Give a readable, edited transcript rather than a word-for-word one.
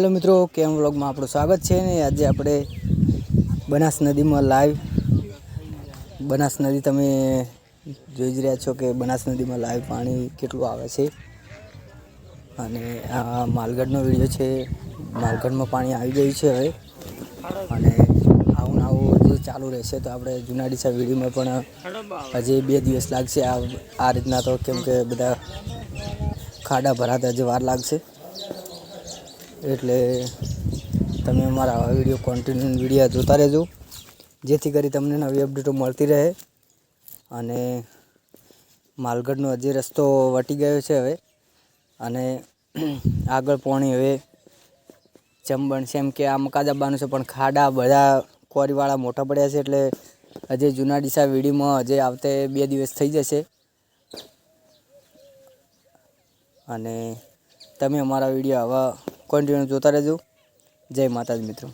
Hello मित्रों, केम vlog में आपणुं स्वागत है। ने आज આપણે બનાસ નદીમાં લાઈવ બનાસ નદી તમે જોઈ જ રહ્યા છો કે બનાસ નદીમાં લાઈવ પાણી કેટલું આવે છે અને આ માલગઢનો વિડિયો છે। માલગઢમાં પાણી આવી ગયું છે હવે અને આવું હજી ચાલુ રહેશે તો આપણે જૂના ડીસા વિડીયોમાં પણ હજી 2 દિવસ લાગશે આ રીતના તો કેમ કે બધા ખાડા ભરાતા હજી વાર લાગશે। એટલે તમે અમારા વિડીયો કન્ટિન્યુ વિડીયો જોતા રહેજો જેથી કરી તમને નવી અપડેટો મળતી રહે। અને માલગઢનો હજી રસ્તો વટી ગયો છે હવે અને આગળ પાણી હવે ચંબણ સેમ કે આ મકાજાબાનું છે પણ ખાડા બધા કોરીવાળા મોટા પડ્યા છે એટલે હજી જૂના ડીસા વિડીયોમાં હજી આવતે 2 દિવસ થઈ જશે। અને તમે અમારા વિડીયો આવા કન્ટિન્યુ જોતા રહેજો। જય માતાજી મિત્રો।